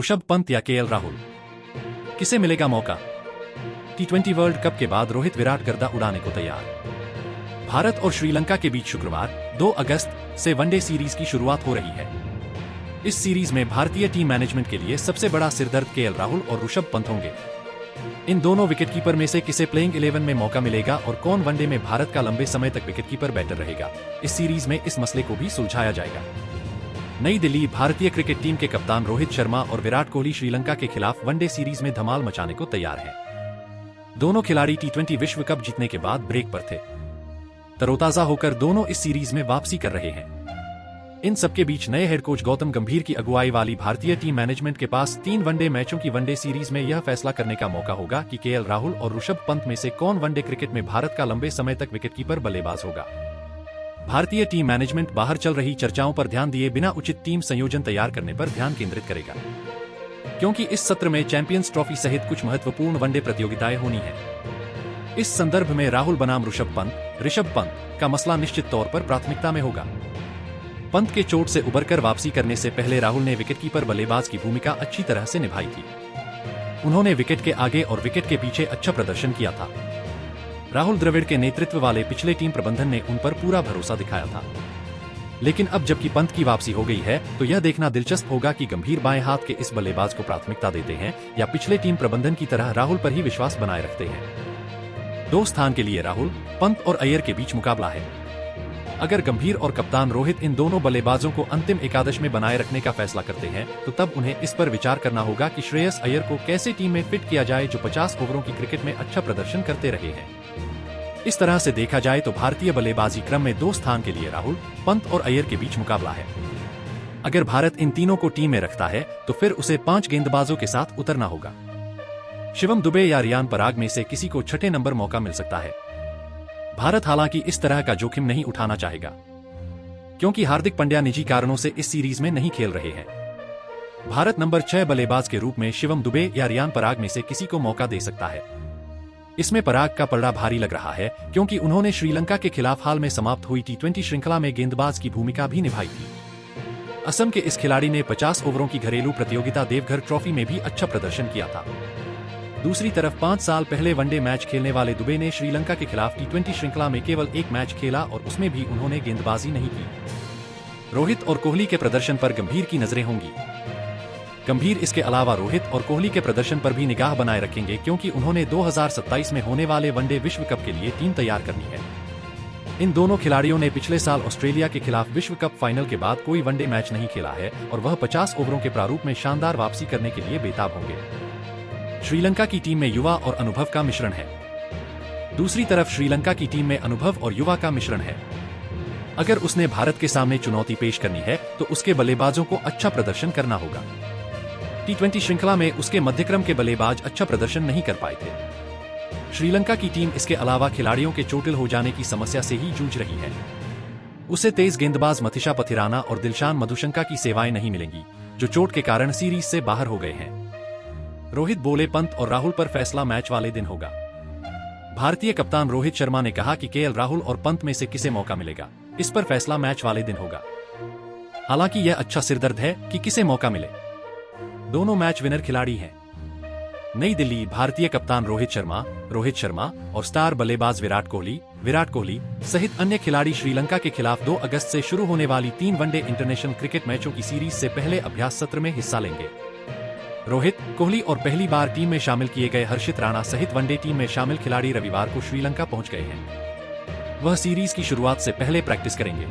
ऋषभ पंत या केएल राहुल, किसे मिलेगा मौका? टी20 वर्ल्ड कप के बाद रोहित विराट गर्दा उड़ाने को तैयार। भारत और श्रीलंका के बीच शुक्रवार 2 अगस्त से वनडे सीरीज की शुरुआत हो रही है। इस सीरीज में भारतीय टीम मैनेजमेंट के लिए सबसे बड़ा सिरदर्द केएल राहुल और ऋषभ पंत होंगे। इन दोनों विकेटकीपर में से किसे प्लेइंग 11 में मौका मिलेगा और कौन वनडे में भारत का लंबे समय तक विकेटकीपर बैटर रहेगा, इस सीरीज में इस मसले को भी सुलझाया जाएगा। नई दिल्ली। भारतीय क्रिकेट टीम के कप्तान रोहित शर्मा और विराट कोहली श्रीलंका के खिलाफ वनडे सीरीज में धमाल मचाने को तैयार हैं। दोनों खिलाड़ी टी20 विश्व कप जीतने के बाद ब्रेक पर थे। तरोताजा होकर दोनों इस सीरीज में वापसी कर रहे हैं। इन सबके बीच नए हेड कोच गौतम गंभीर की अगुवाई वाली भारतीय टीम मैनेजमेंट के पास 3 वनडे मैचों की वनडे सीरीज में यह फैसला करने का मौका होगा कि केएल राहुल और ऋषभ पंत में से कौन वनडे क्रिकेट में भारत का लंबे समय तक विकेटकीपर बल्लेबाज होगा। भारतीय टीम मैनेजमेंट बाहर चल रही चर्चाओं पर ध्यान दिए बिना उचित टीम संयोजन तैयार करने पर ध्यान केंद्रित करेगा, क्योंकि इस सत्र में चैंपियंस ट्रॉफी सहित कुछ महत्वपूर्ण वनडे प्रतियोगिताएं होनी है। इस संदर्भ में राहुल बनाम ऋषभ पंत का मसला निश्चित तौर पर प्राथमिकता में होगा। पंत के चोट से उबरकर वापसी करने से पहले राहुल ने विकेटकीपर बल्लेबाज की भूमिका अच्छी तरह से निभाई थी। उन्होंने विकेट के आगे और विकेट के पीछे अच्छा प्रदर्शन किया था। राहुल द्रविड़ के नेतृत्व वाले पिछले टीम प्रबंधन ने उन पर पूरा भरोसा दिखाया था। लेकिन अब जबकि पंत की वापसी हो गई है, तो यह देखना दिलचस्प होगा कि गंभीर बाएं हाथ के इस बल्लेबाज को प्राथमिकता देते हैं या पिछले टीम प्रबंधन की तरह राहुल पर ही विश्वास बनाए रखते हैं। 2 स्थान के लिए राहुल, पंत और अय्यर के बीच मुकाबला है। अगर गंभीर और कप्तान रोहित इन दोनों बल्लेबाजों को अंतिम एकादश में बनाए रखने का फैसला करते हैं, तो तब उन्हें इस पर विचार करना होगा कि श्रेयस अय्यर को कैसे टीम में फिट किया जाए, जो 50 ओवरों की क्रिकेट में अच्छा प्रदर्शन करते रहे हैं। इस तरह से देखा जाए तो भारतीय बल्लेबाजी क्रम में 2 स्थान के लिए राहुल, पंत और अय्यर के बीच मुकाबला है। अगर भारत इन तीनों को टीम में रखता है, तो फिर उसे 5 गेंदबाजों के साथ उतरना होगा। शिवम दुबे या रियान पराग में से किसी को छठे नंबर मौका मिल सकता है। भारत हालांकि इस तरह का जोखिम नहीं उठाना चाहेगा, क्योंकि हार्दिक पांड्या निजी कारणों से इस सीरीज में नहीं खेल रहे हैं। भारत नंबर 6 बल्लेबाज के रूप में शिवम दुबे या रियान पराग में से किसी को मौका दे सकता है। इसमें पराग का पलड़ा भारी लग रहा है, क्योंकि उन्होंने श्रीलंका के खिलाफ हाल में समाप्त हुई टी20 श्रृंखला में गेंदबाज की भूमिका भी निभाई थी। असम के इस खिलाड़ी ने 50 ओवरों की घरेलू प्रतियोगिता देवघर ट्रॉफी में भी अच्छा प्रदर्शन किया था। दूसरी तरफ 5 साल पहले वनडे मैच खेलने वाले दुबे ने श्रीलंका के खिलाफ टी20 श्रृंखला में केवल 1 मैच खेला और उसमें भी उन्होंने गेंदबाजी नहीं की। रोहित और कोहली के प्रदर्शन पर गंभीर की नजरें होंगी। गंभीर इसके अलावा रोहित और कोहली के प्रदर्शन पर भी निगाह बनाए रखेंगे, क्योंकि उन्होंने 2027 में होने वाले वनडे विश्व कप के लिए टीम तैयार करनी है। इन दोनों खिलाड़ियों ने पिछले साल ऑस्ट्रेलिया के खिलाफ विश्व कप फाइनल के बाद कोई वनडे मैच नहीं खेला है और वह 50 ओवरों के प्रारूप में शानदार वापसी करने के लिए बेताब होंगे। श्रीलंका की टीम में युवा और अनुभव का मिश्रण है। दूसरी तरफ श्रीलंका की टीम में अनुभव और युवा का मिश्रण है। अगर उसने भारत के सामने चुनौती पेश करनी है, तो उसके बल्लेबाजों को अच्छा प्रदर्शन करना होगा। टी20 श्रृंखला में उसके मध्यक्रम के बल्लेबाज अच्छा प्रदर्शन नहीं कर पाए थे। श्रीलंका की टीम इसके अलावा खिलाड़ियों के चोटिल हो जाने की समस्या से ही जूझ रही है। उसे तेज गेंदबाज मथिशा पथिराना और दिलशान मधुशंका की सेवाएं नहीं मिलेंगी, जो चोट के कारण सीरीज से बाहर हो गए हैं। रोहित बोले, पंत और राहुल पर फैसला मैच वाले दिन होगा। भारतीय कप्तान रोहित शर्मा ने कहा कि केएल राहुल और पंत में से किसे मौका मिलेगा, इस पर फैसला मैच वाले दिन होगा। हालांकि यह अच्छा सिरदर्द है कि किसे मौका मिले। दोनों मैच विनर खिलाड़ी हैं। नई दिल्ली। भारतीय कप्तान रोहित शर्मा और स्टार बल्लेबाज विराट कोहली सहित अन्य खिलाड़ी श्रीलंका के खिलाफ 2 अगस्त से शुरू होने वाली 3 वनडे इंटरनेशनल क्रिकेट मैचों की सीरीज से पहले अभ्यास सत्र में हिस्सा लेंगे। रोहित, कोहली और पहली बार टीम में शामिल किए गए हर्षित राणा सहित वनडे टीम में शामिल खिलाड़ी रविवार को श्रीलंका पहुंच गए हैं। वह सीरीज की शुरुआत से पहले प्रैक्टिस करेंगे।